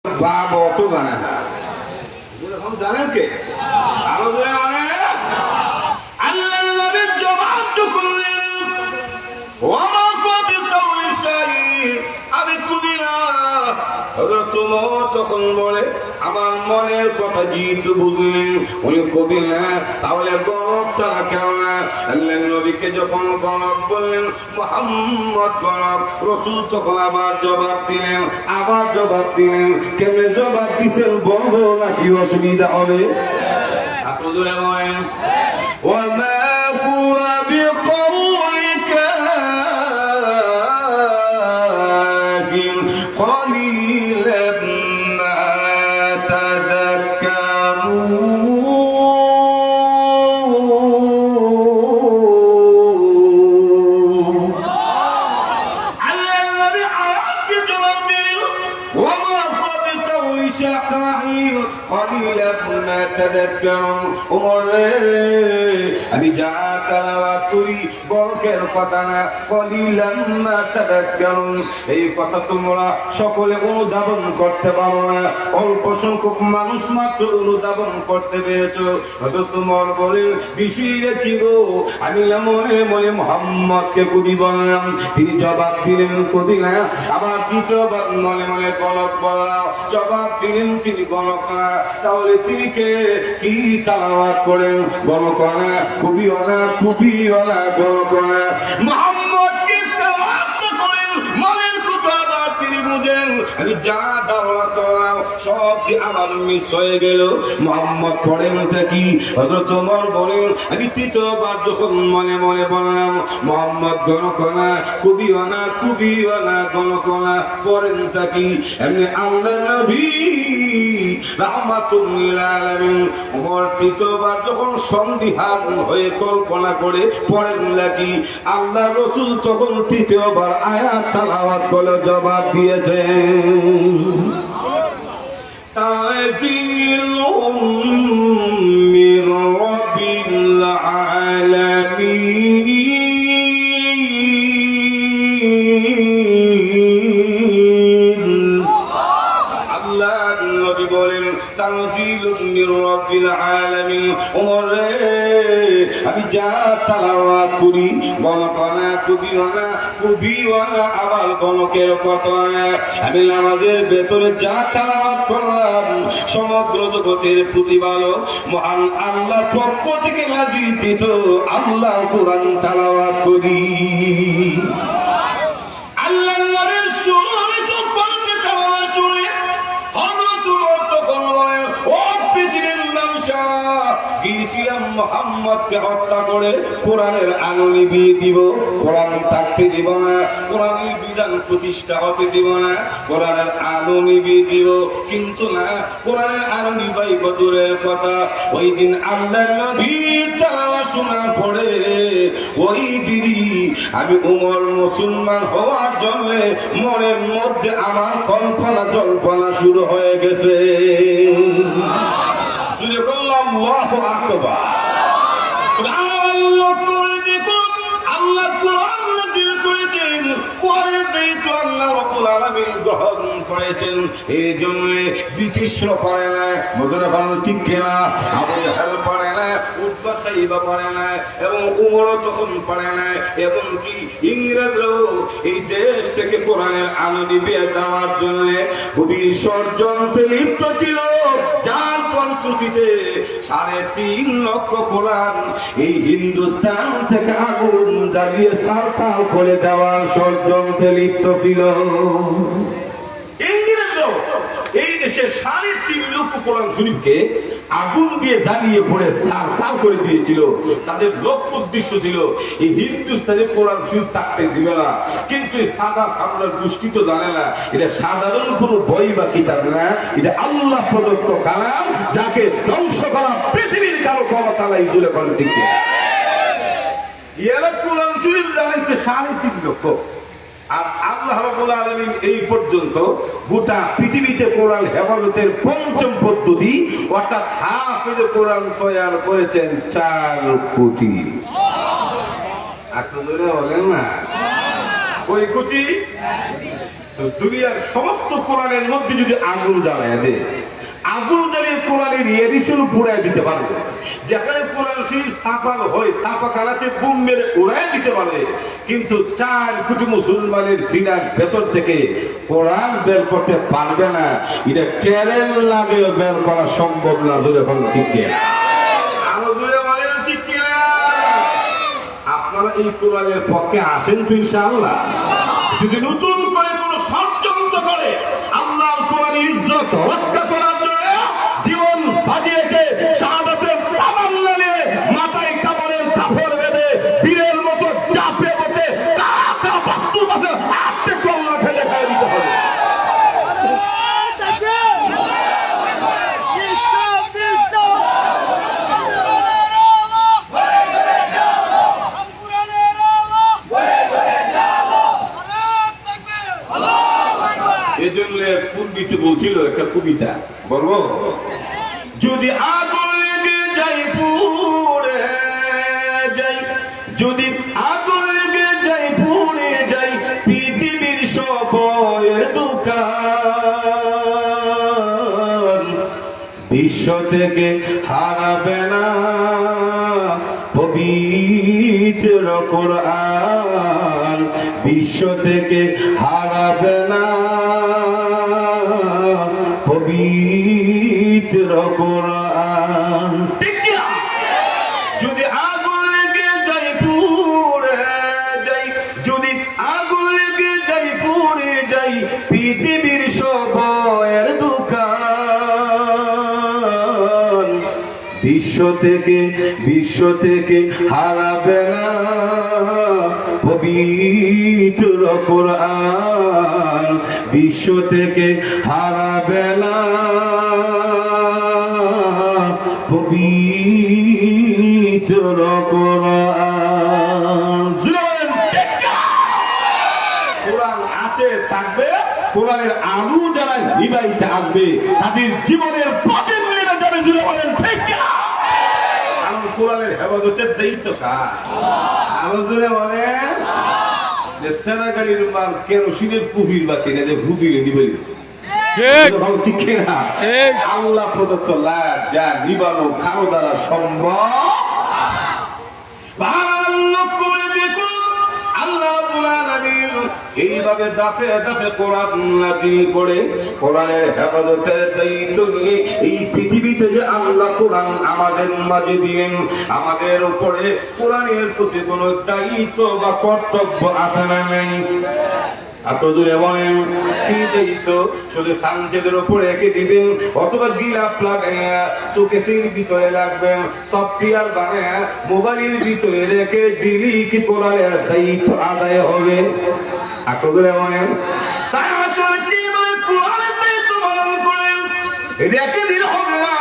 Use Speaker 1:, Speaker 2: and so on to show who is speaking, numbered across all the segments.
Speaker 1: বাবা অত জানে না, এখন জানেন কে আরো জোরে মানে আল্লাহ নবীর জবাব যখন আমি কবি না। হযরত ওমর তখন বলে আমার মনের কথা যেহেতু বুঝলেন উনি কবি না, তাহলে গণক ছাড়া কেন না? আল্লাহ নবীকে যখন গণক বললেন মুহাম্মদ গণক, রাসূল তখন আবার জবাব দিলেন কেমনে জবাব দিছেন বলবো নাকি অসুবিধা হবে? আপনাদের বলেন ওয়ামা হুয়া বিকওলি কাহিন قليلا ما تذكرون على النبي آيات جواب দিলেন وما هو بقول شقائر قليلا ما تذكرون ওমর আমি যা তেলাওয়াত করি বরকের কথা না, কলিলাম মা তাযাক্কারুন এই কথা তোমরা সকলে অনুধাবন করতে পারো না, অল্প সংখ্যক মানুষ মাত্র অনুধাবন করতে পেরেছো। হয়তো তোমার বলে বিষয়টা কি গো? আমি মনে মনে মুহাম্মদকে কবি বললাম, তিনি জবাব দিলেন কবি না। আবার দ্বিতীয়বার মনে মনে গণক বললাম, জবাব দিলেন তিনি গণক না। তাহলে তিনি কে? কি তেলাওয়াত করেন? গণক না, কবিও না, কবিও না, গণক না। মুহাম্মদকে তেলাওয়াত করেন, মনের কথা আবার তিনি বুঝেন। আমি যা দাওয়াত করলাম সব কি আমার মিস হয়ে গেল? মুহাম্মদ পড়েনটা কি? হযরত ওমর বলেন আমি তৃতীয়বার যখন মনে মনে বললাম মুহাম্মদ গণক না, কবিও না, কবিও না, গণক না, পড়েনটা কি? এমনি আল্লাহ নবী রাহমাতুল লিল আলামিন ওমর তৃতীয়বার যখন সন্দিহান হয়ে কল্পনা করে পড়েন নাকি, আল্লাহ রাসূল তখন তৃতীয়বার আয়াত তেলাওয়াত করে জবাব দিয়েছেন তানজিলুম মির রাব্বিল আলামিন। আল্লাহ নবী বলেন তানজিলুম মির রাব্বিল আলামিন। ওমর রে আমি যা তেলাওয়াত করি গণক না, কবিও না, কবিও না, আবার গণকের কথা না। আমি নামাজের ভেতরে যা তেলাওয়াত করলাম সমগ্র জগতের প্রতিপালক মহান আল্লাহর পক্ষ থেকে নাযিলকৃত আল্লাহর কোরআন তেলাওয়াত করি। আল্লাহর নবীর সুন্নত করতে তেলাওয়াত শুনে হযরত ওমর তখন বলেন ও পৃথিবীর মানুষা, গিয়েছিলাম মুহাম্মদকে হত্যা করে কোরআনের আলো নিভিয়ে দিব, কোরআন থাকতে দিব না, কোরআনের বিধান প্রতিষ্ঠা হতে দিব না, কোরআনের আলো নিভিয়ে দিব। কিন্তু না, কোরআনের আলো নিভাইব দূরের কথা। ওই দিন আল্লাহর নবী তেলাওয়াত শোনার পরে ওই দিনই আমি ওমর মুসলমান হওয়ার জন্য মনের মধ্যে আমার কল্পনা জল্পনা শুরু হয়ে গেছে। আল্লাহু আকবার। আল্লাহ কোরআন নাযিল করেছেন, কোরআনের দায়িত্ব আল্লাহ রাব্বুল আলামিন গ্রহণ করেছেন। এই জন্য ব্রিটিশরা পারে না, বুঝতে পারলো ঠিক কিনা? আবু জাহেল পারে না, উতবা সাইবা পারে না, এবং উমরও তখন পারে না, এবং কি ইংরেজরাও এই দেশ থেকে কোরআনের আলো নিভিয়ে দেওয়ার জন্য গভীর ষড়যন্ত্রে লিপ্ত ছিল, যার ফলশ্রুতিতে 3.5 লক্ষ কোরআন এই হিন্দুস্তান থেকে আগুন জ্বালিয়ে সারকার করে দেওয়ার ষড়যন্ত্রে লিপ্ত ছিল। ইংরেজরাও এই দেশে 3.5 লক্ষ কোরআন শরীফকে আগুন দিয়ে জ্বালিয়ে পড়ে সারকার করে দিয়েছিল। তাদের লক্ষ্য উদ্দেশ্য ছিল এই হিন্দুস্তানে কোরআন শরীফ থাকতে দিবে না। কিন্তু এই সাদা সামরার গোষ্ঠী তো জানে না এটা সাধারণ কোনো বই বা কিতাব না, এটা আল্লাহ প্রদত্ত কালাম, যাকে ধ্বংস করা পৃথিবীর কারো ক্ষমতা নাই। জুড়ে কোন ঠিক এরা কোরআন শরীফ জানাইছে 3.5 লক্ষ। আর আল্লাহ রাব্বুল আলামিন এই পর্যন্ত গোটা পৃথিবীতে কোরআন হেফাজতের 5ম পদ্ধতি অর্থাৎ হাফেজে কোরআন তৈরি করেছেন 4 কোটি। আপনাদের বলেন না ওই কোটি তো দুনিয়ার সমস্ত কোরআনের মধ্যে যদি আগুন জ্বালায় দেয়, আগুন জ্বালিয়ে কোরআনের এডিশন পুরাই দিতে পারবে। যেখানে কোরআন শরীফ ছাপানো হয়, ছাপাখানাতে বুম মেরে উড়াই দিতে পারে, কিন্তু 4 কোটি মুসলমানের সিনার ভেতর থেকে কোরআন বের করতে পারবে না। এটা কেরেল লাগে বের করা সম্ভব না। জোরে এখন ঠিক কিনা? আরো জোরে বলেন ঠিক কিনা? আপনারা এই কোরআনের পক্ষে আসেন তো ইনশাআল্লাহ? যদি নতুন করে কোন ষড়যন্ত্র করে আল্লাহর কোরআনের ইজ্জত রক্ষা করার জন্য জীবন বাজি রেখে শাহাদাতের তামান্না নিয়ে মাথায় কাপড়ের কাপড় বেঁধে বীরের মতো চাপে বসে কাকা বাস্তু বাসে আটকে কল্লা ফেলে খাই দিতে হবে। এই জন্য পূর্বীতে বলছিল একটা কবিতা, বলবো? যদি আগুন লেগে যাই পুড়ে যাই, যদি আগুন লেগে যাই পুড়ে যাই, পৃথিবীর সবের দোকান বিশ্ব থেকে হারাবে না পবিত্র কোরআন, বিশ্ব থেকে হারাবে না পবিত্র কোরআন। যদি আগুন লেগে যাই পুড়ে যাই, যদি আগুন লেগে যাই পুড়ে যাই, পৃথিবীর সবের দোকান বিশ্ব থেকে হারাবে না পবিত্র কোরআন, বিশ্ব থেকে হারাবে না পবিত্র কোরআন। কোরআন আছে থাকবে, কোরআনের আগুন যারা নিবাইতে আসবে তাদের জীবনের প্রতিদিন নেমে যাবে। জুড়ে বলেন ঠিক না? কারণ কোরআনের হেফাজতের দায়িত্ব কার? আরো জোরে বলেন। যে সেনাগাড়ির মাল কেরোসিনের পুহির বাতি না, যে ভুদিরে নিবেলি ঠিক না? আল্লাহ প্রদত্ত লাভ যা নিবানো কারো দ্বারা সম্ভব। ভালো করে দেখুন, আল্লাহ রাব্বুল আলামিন এইভাবে দাপে দাপে কোরআন নাযিল করে কোরআনের হেফাজতের দায়িত্ব নিয়ে এই পৃথিবীতে যে আল্লাহ কোরআন আমাদের মাঝে দিলেন, আমাদের উপরে কোরআনের প্রতি কোনো দায়িত্ব বা কর্তব্য আছে না নাই? আপনাদের বলেন কি দায়িত্ব? শুধু সানচেদের উপরে এঁকে দিবেন, অথবা গিলাপ লাগাইয়া শোকেসের ভিতরে রাখবেন, সফটওয়্যার বানায়া মোবাইলের ভিতরে রেখে দিলি কি কোরআনের দায়িত্ব আদায় হবে? আপনাদের বলেন তাই আসলে কিভাবে কোরআনের দায়িত্ব পালন করেন? রেখে দিলে হবে না,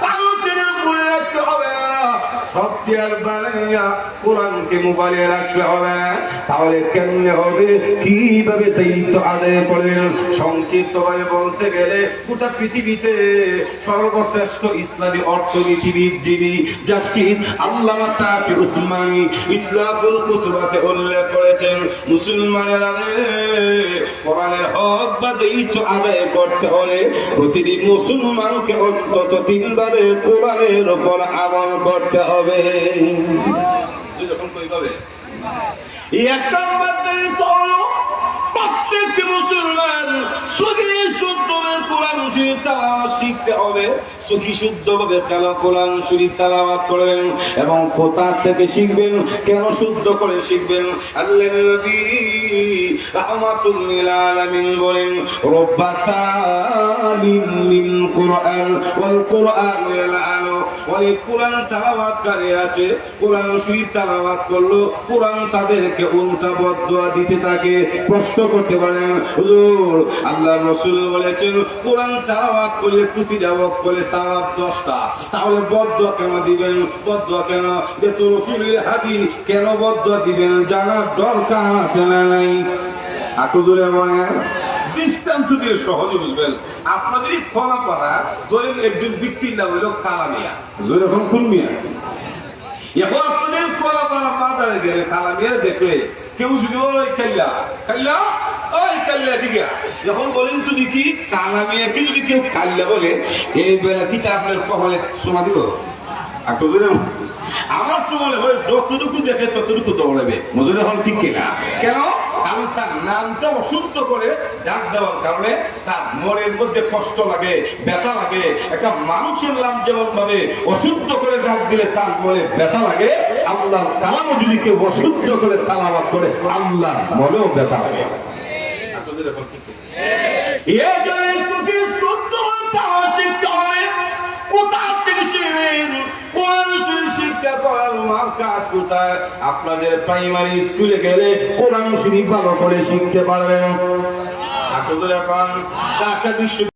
Speaker 1: সানচেদের উপরে রাখতে হবে না, সফটওয়্যার বানাইয়া কোরআনকে মোবাইলে রাখতে হবে না। তাহলে কেমনে হবে? কিভাবে দায়িত্ব আদায় করেন? সংক্ষিপ্ত ভাবে বলতে গেলে গোটা পৃথিবীতে সর্বশ্রেষ্ঠ ইসলামী অর্থনীতিবিদ যিনি, জাস্টিস আল্লামা তাকি উসমানী ইসলাহুল কুতুবাতে উল্লেখ করেছেন, মুসলমানেরা কোরআনের হক বা দায়িত্ব আদায় করতে হলে প্রতিদিন মুসলমানকে অন্তত 3 ভাবে কোরআনের উপর আমল করতে হবে। এক নম্বর দায়িত্ব হলো প্রত্যেক মুসলমান সহি শুদ্ধভাবে কোরআন শরীফ তেলাওয়াত শিখতে হবে। সহি শুদ্ধভাবে কোরআন শরীফ তেলাওয়াত করবেন এবং কোথা থেকে শিখবেন, কেন শুদ্ধ করে শিখবেন? আল্লাহর নবী রাহমাতুল লিল আলামিন বলেন, রব্বাতালিল কোরআন ওয়াল কোরআন ইয়ালানু। ওই কোরআন তেলাওয়াতকারী আছে, কোরআন শরীফ তেলাওয়াত করলো, কোরআন তাদেরকে উল্টা বদদুয়া দিতে থাকে। প্রশ্ন করতে পারেন, হুজুর আল্লাহর রাসূল বলেছেন কোরআন তেলাওয়াত করলে প্রতিটা ওয়াক্তে সওয়াব 10টা, তাহলে বদদুয়া কেন দিবেন? বদদুয়া কেন? যেহেতু রাসূলের হাদিস, কেন বদদুয়া দিবেন জানার দরকার আছে না নাই? আকুজুরে মনে দৃষ্টান্ত দিয়ে সহজে বুঝবেন। আপনাদেরই খোলাপাড়া ধরেন একজন ব্যক্তির নাম হইল কালামিয়া। যেরকম কোন মিয়া? এখন আপনাদের খোলাপাড়া বাজারে গেলে কালামিয়া দেখলে কেউ যদি বলে খাইলা খাইলা ওই কাল্লা দিকে যখন বলেন তো দেখি কালা মেয়েকে যদি কেউ কাল্লা বলে এই বেলা কি তা আপনার কপালে সোমা দিব আমার তো মনে হয় যতটুকু দেখে ততটুকু দৌড়াবে মজুরি হল ঠিক কিনা কেন কারণ তার নামটা অশুদ্ধ করে ডাক দেওয়ার কারণে তার মনের মধ্যে কষ্ট লাগে ব্যথা লাগে একটা মানুষের নাম যেমন ভাবে অশুদ্ধ করে ডাক দিলে তার মনে ব্যথা লাগে আল্লাহর কালামও যদি কেউ অশুদ্ধ করে তালাবাদ করে আল্লাহর মনেও ব্যথা লাগে আপনাদের প্রাইমারি স্কুলে গেলে কোরআন শরীফ ভালো করে শিখতে পারবেন।